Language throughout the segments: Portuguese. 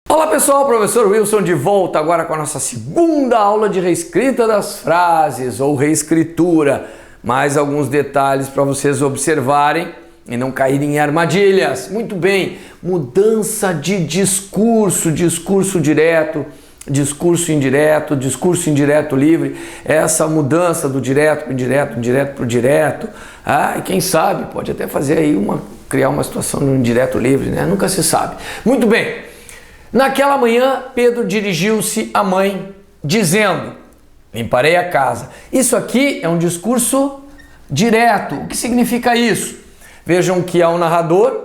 Olá pessoal, professor Wilson de volta agora com a nossa segunda aula de reescrita das frases ou reescritura. Mais alguns detalhes para vocês observarem e não caírem em armadilhas. Muito bem, mudança de discurso, discurso direto, discurso indireto livre. Essa mudança do direto para o indireto, indireto para o direto. E quem sabe pode até fazer aí criar uma situação no indireto livre, né? Nunca se sabe. Muito bem. Naquela manhã, Pedro dirigiu-se à mãe, dizendo: limparei a casa. Isso aqui é um discurso direto. O que significa isso? Vejam que há um narrador,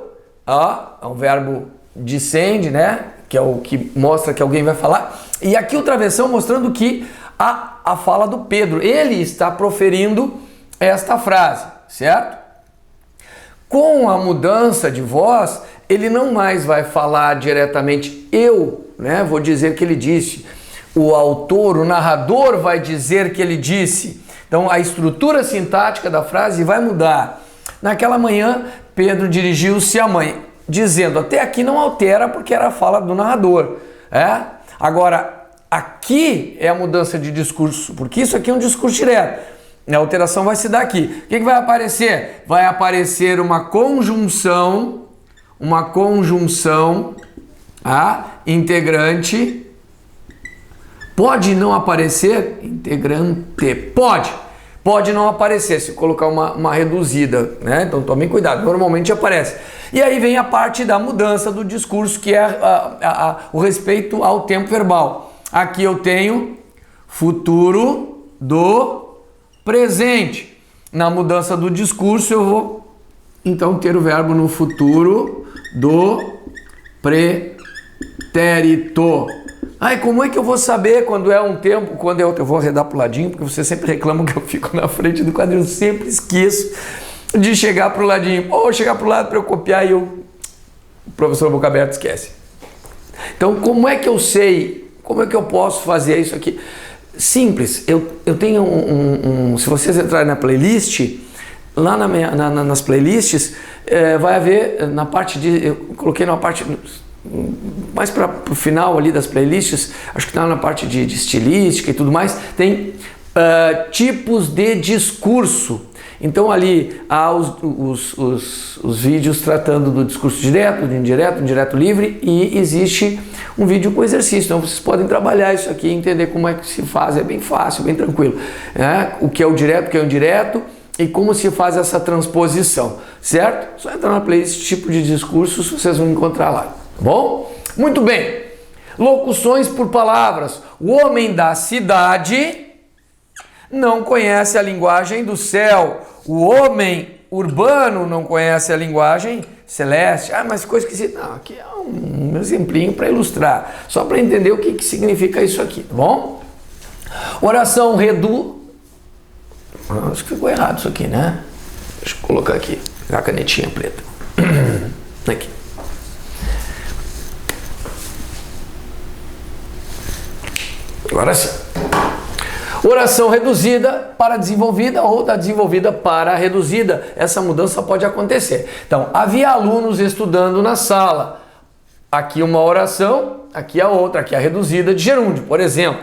é um verbo dicende, né? Que é o que mostra que alguém vai falar. E aqui o travessão mostrando que há a fala do Pedro. Ele está proferindo esta frase, certo? Com a mudança de voz, ele não mais vai falar diretamente eu, né? Vou dizer que ele disse. O autor, o narrador vai dizer que ele disse. Então a estrutura sintática da frase vai mudar. Naquela manhã, Pedro dirigiu-se à mãe, dizendo, até aqui não altera porque era a fala do narrador. Agora, aqui é a mudança de discurso, porque isso aqui é um discurso direto. A alteração vai se dar aqui. O que vai aparecer? Vai aparecer uma conjunção integrante. Pode não aparecer integrante, pode não aparecer se colocar uma reduzida, né? Então tomem cuidado, normalmente aparece. E aí vem a parte da mudança do discurso, que é o respeito ao tempo verbal. Aqui eu tenho futuro do presente. Na mudança do discurso eu vou então ter o verbo no futuro do pretérito. Como é que eu vou saber quando é um tempo, quando é outro? Eu vou arredar pro ladinho, porque você sempre reclama que eu fico na frente do quadrinho, eu sempre esqueço de chegar pro ladinho. Ou chegar pro lado para eu copiar e o professor boca aberta esquece. Então, como é que eu sei? Como é que eu posso fazer isso aqui? Simples, eu tenho se vocês entrarem na playlist, lá nas playlists, vai haver na parte de, eu coloquei na parte mais para o final ali das playlists, acho que está na parte de estilística e tudo mais, tem tipos de discurso. Então ali há os vídeos tratando do discurso direto, do indireto livre, e existe um vídeo com exercício. Então vocês podem trabalhar isso aqui e entender como é que se faz, é bem fácil, bem tranquilo. O que é o direto, o que é o indireto e como se faz essa transposição, certo? Só entrar na playlist tipo de discursos, vocês vão encontrar lá, tá bom? Muito bem. Locuções por palavras. O homem da cidade não conhece a linguagem do céu. O homem urbano não conhece a linguagem celeste. Mas coisa esquisita. Não, aqui é um exemplinho para ilustrar. Só para entender o que significa isso aqui, tá bom? Oração acho que ficou errado isso aqui, né? Deixa eu colocar aqui. Pegar a canetinha preta. Aqui. Agora sim. Oração reduzida para desenvolvida ou da desenvolvida para reduzida. Essa mudança pode acontecer. Então, havia alunos estudando na sala. Aqui uma oração, aqui a outra, aqui a reduzida de gerúndio, por exemplo.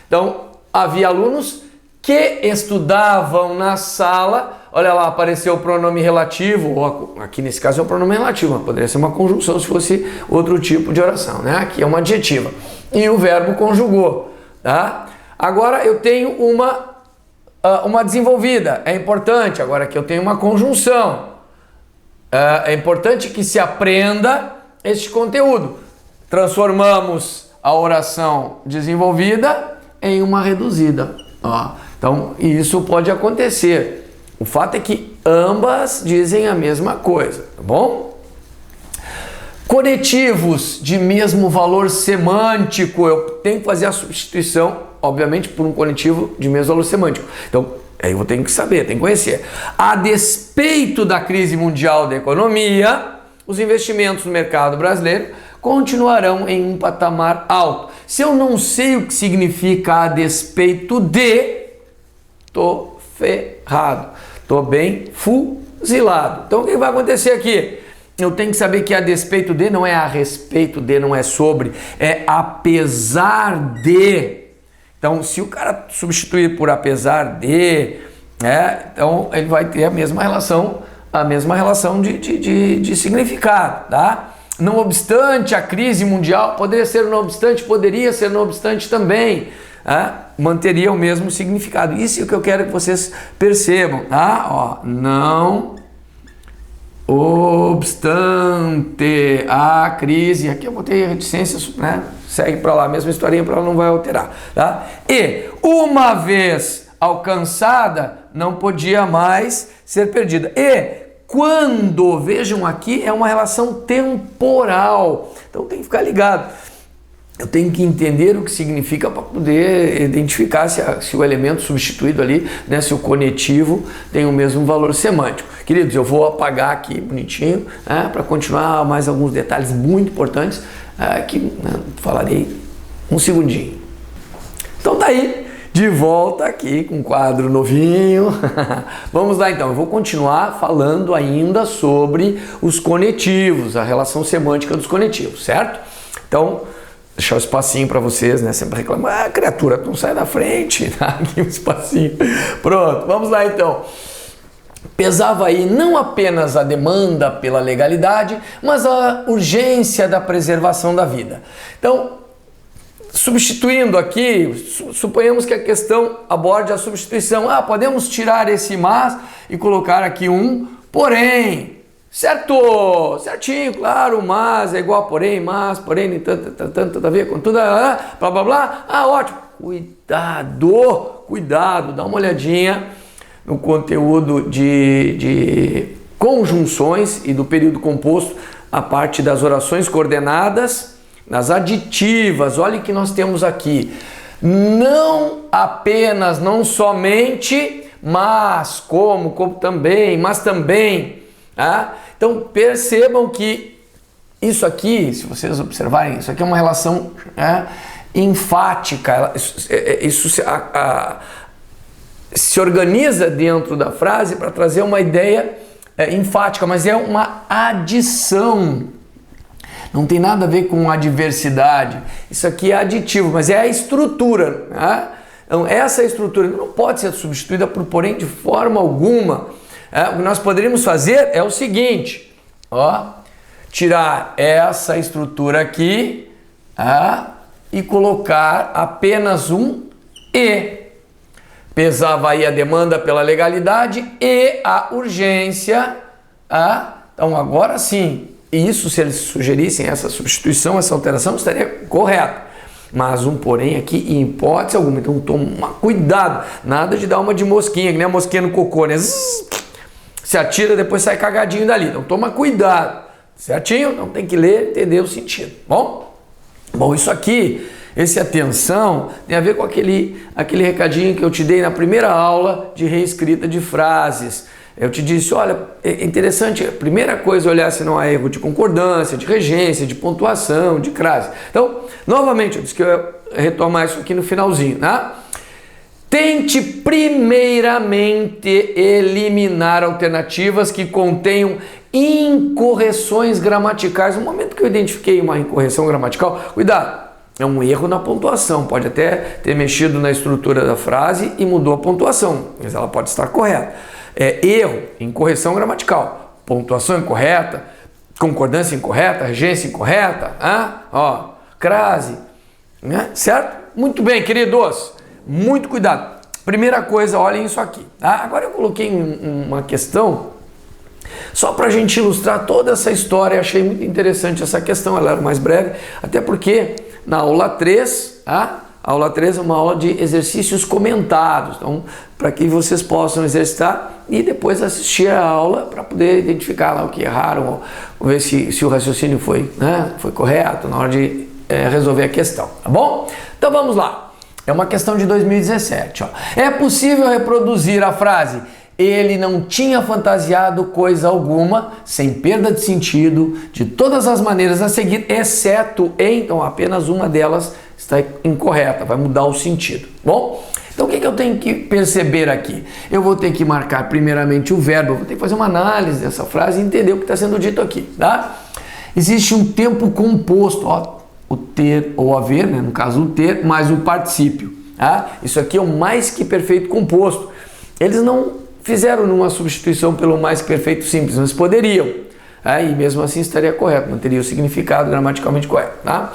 Então, havia alunos que estudavam na sala. Olha lá, apareceu o pronome relativo, ou aqui nesse caso é o pronome relativo, mas poderia ser uma conjunção se fosse outro tipo de oração, né? Aqui é uma adjetiva. E o verbo conjugou, tá? Agora eu tenho uma desenvolvida, é importante. Agora aqui eu tenho uma conjunção. É importante que se aprenda este conteúdo. Transformamos a oração desenvolvida em uma reduzida. Então isso pode acontecer. O fato é que ambas dizem a mesma coisa, tá bom? Conetivos de mesmo valor semântico, eu tenho que fazer a substituição, obviamente, por um conectivo de mesmo valor semântico. Então, aí eu tenho que saber, tenho que conhecer. A despeito da crise mundial da economia, os investimentos no mercado brasileiro continuarão em um patamar alto. Se eu não sei o que significa a despeito de, tô ferrado, tô bem fuzilado. Então o que vai acontecer aqui? Eu tenho que saber que a despeito de não é a respeito de, não é sobre, é apesar de. Então, se o cara substituir por apesar de, então ele vai ter a mesma relação de significado, tá? Não obstante a crise mundial, poderia ser no obstante também, manteria o mesmo significado. Isso é o que eu quero que vocês percebam, tá? Ó, não obstante a crise, aqui eu botei reticências, né? Segue para lá, mesma historinha para ela não vai alterar, tá? E uma vez alcançada, não podia mais ser perdida. E quando, vejam aqui, é uma relação temporal. Então tem que ficar ligado. Eu tenho que entender o que significa para poder identificar se o elemento substituído ali, né, se o conectivo tem o mesmo valor semântico. Queridos, eu vou apagar aqui bonitinho, para continuar mais alguns detalhes muito importantes que falarei um segundinho. Então tá aí, de volta aqui com um quadro novinho. Vamos lá então, eu vou continuar falando ainda sobre os conetivos, a relação semântica dos conetivos, certo? Então, deixar o espacinho para vocês, né? Sempre reclamar, criatura, não sai da frente, tá? Aqui um espacinho. Pronto, vamos lá então. Pesava aí não apenas a demanda pela legalidade, mas a urgência da preservação da vida. Então, substituindo aqui, suponhamos que a questão aborde a substituição. Podemos tirar esse mas e colocar aqui um porém. Certo, certinho, claro, mas é igual a porém, mas, porém, nem tanto a ver com tudo, blá, blá, blá. Ótimo. Cuidado, dá uma olhadinha no conteúdo de conjunções e do período composto, a parte das orações coordenadas, nas aditivas. Olha o que nós temos aqui. Não apenas, não somente, mas, como também, mas também. Então percebam que isso aqui, se vocês observarem, isso aqui é uma relação enfática. Isso se organiza dentro da frase para trazer uma ideia enfática, mas é uma adição. Não tem nada a ver com adversidade. Isso aqui é aditivo, mas é a estrutura. Então essa estrutura não pode ser substituída por porém de forma alguma. O que nós poderíamos fazer é o seguinte, tirar essa estrutura aqui e colocar apenas um e. Pesava aí a demanda pela legalidade e a urgência. Então agora sim, isso se eles sugerissem essa substituição, essa alteração, estaria correto. Mas um porém aqui em hipótese alguma. Então toma cuidado, nada de dar uma de mosquinha, que nem a mosquinha no cocô, né? Se atira, depois sai cagadinho dali. Então toma cuidado, certinho? Não tem que ler, entender o sentido. Bom, isso aqui, esse atenção, tem a ver com aquele recadinho que eu te dei na primeira aula de reescrita de frases. Eu te disse, olha, é interessante, a primeira coisa é olhar se não há erro de concordância, de regência, de pontuação, de crase. Então, novamente, eu disse que eu ia retomar isso aqui no finalzinho, né? Tente primeiramente eliminar alternativas que contenham incorreções gramaticais. No momento que eu identifiquei uma incorreção gramatical, cuidado, é um erro na pontuação. Pode até ter mexido na estrutura da frase e mudou a pontuação, mas ela pode estar correta. Erro, incorreção gramatical, pontuação incorreta, concordância incorreta, regência incorreta, crase, né? Certo? Muito bem, queridos. Muito cuidado. Primeira coisa, olhem isso aqui. Agora eu coloquei uma questão só para a gente ilustrar toda essa história. Achei muito interessante essa questão, ela era mais breve, até porque na aula 3, a aula 3 é uma aula de exercícios comentados. Então, para que vocês possam exercitar e depois assistir a aula para poder identificar lá o que erraram, ou ver se o raciocínio foi correto na hora de resolver a questão, tá bom? Então vamos lá. É uma questão de 2017. É possível reproduzir a frase ele não tinha fantasiado coisa alguma, sem perda de sentido, de todas as maneiras a seguir, exceto em, então apenas uma delas está incorreta, vai mudar o sentido. Bom, Então o que eu tenho que perceber aqui? Eu vou ter que marcar primeiramente o verbo, eu vou ter que fazer uma análise dessa frase e entender o que está sendo dito aqui, tá? Existe um tempo composto, ó, o ter ou haver, né? No caso o ter, mais o particípio, tá? Isso aqui é o mais que perfeito composto. Eles não fizeram uma substituição pelo mais que perfeito simples, mas poderiam, tá? E mesmo assim estaria correto, não teria o significado gramaticalmente correto, tá?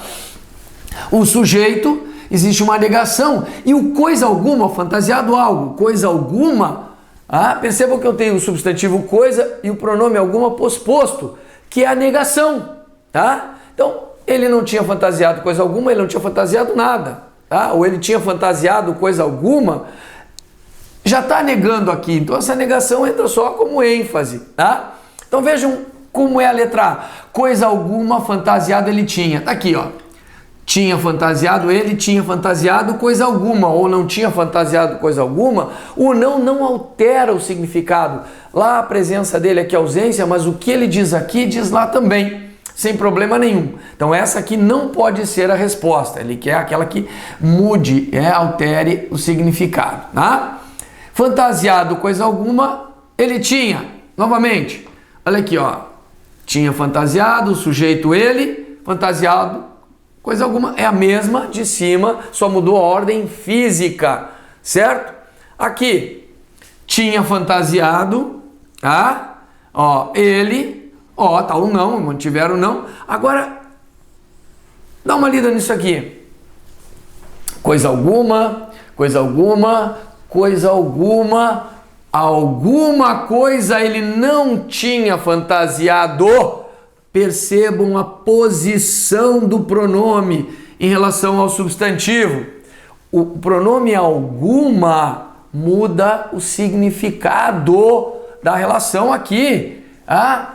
O sujeito, existe uma negação, e o coisa alguma, fantasiado algo, coisa alguma, percebam que eu tenho o substantivo coisa e o pronome alguma posposto, que é a negação, tá? Então, ele não tinha fantasiado coisa alguma, ele não tinha fantasiado nada, tá? Ou ele tinha fantasiado coisa alguma, já está negando aqui, então essa negação entra só como ênfase, tá? Então vejam como é a letra A, coisa alguma fantasiado ele tinha, tá aqui, ó. Tinha fantasiado, ele tinha fantasiado coisa alguma, ou não tinha fantasiado coisa alguma, o não altera o significado. Lá a presença dele aqui é ausência, mas o que ele diz aqui, diz lá também, sem problema nenhum. Então essa aqui não pode ser a resposta, ele quer aquela que mude, altere o significado, tá? Fantasiado coisa alguma, ele tinha, novamente, olha aqui, ó, tinha fantasiado, o sujeito ele, fantasiado, coisa alguma é a mesma de cima, só mudou a ordem física, certo? Aqui, tinha fantasiado, tá? Ó, ele, ó, tá o não, mantiveram o não. Agora, dá uma lida nisso aqui. Coisa alguma, coisa alguma, coisa alguma, alguma coisa ele não tinha fantasiado. Percebam a posição do pronome em relação ao substantivo. O pronome alguma muda o significado da relação aqui.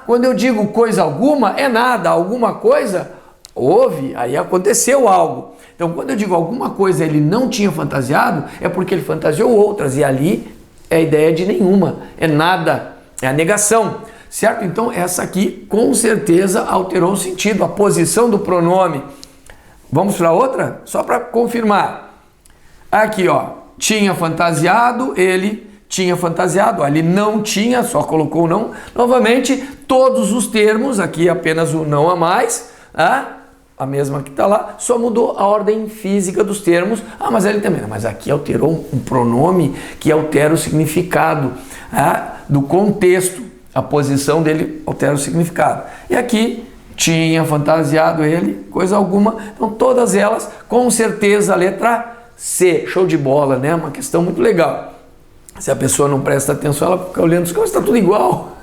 Quando eu digo coisa alguma, é nada. Alguma coisa, houve, aí aconteceu algo. Então, quando eu digo alguma coisa ele não tinha fantasiado, é porque ele fantasiou outras. E ali é a ideia de nenhuma, é nada, é a negação. Certo? Então, essa aqui com certeza alterou o sentido, a posição do pronome. Vamos para outra? Só para confirmar. Aqui, ó, tinha fantasiado, ele tinha fantasiado, ele não tinha, só colocou o não. Novamente, todos os termos, aqui apenas o não a mais, a mesma que está lá, só mudou a ordem física dos termos. Mas ele também, mas aqui alterou um pronome que altera o significado do contexto. A posição dele altera o significado. E aqui, tinha fantasiado ele, coisa alguma. Então, todas elas, com certeza, a letra C. Show de bola, né? Uma questão muito legal. Se a pessoa não presta atenção, ela fica olhando, como está tudo igual.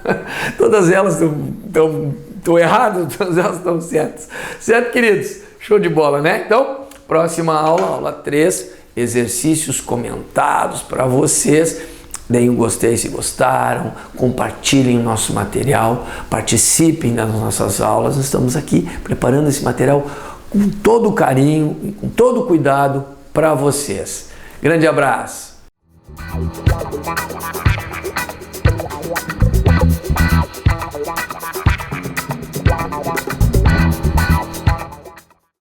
Todas elas estão erradas, todas elas estão certas. Certo, queridos? Show de bola, né? Então, próxima aula, aula 3, exercícios comentados para vocês. Deem um gostei se gostaram, compartilhem o nosso material, participem das nossas aulas. Nós estamos aqui preparando esse material com todo carinho e com todo cuidado para vocês. Grande abraço!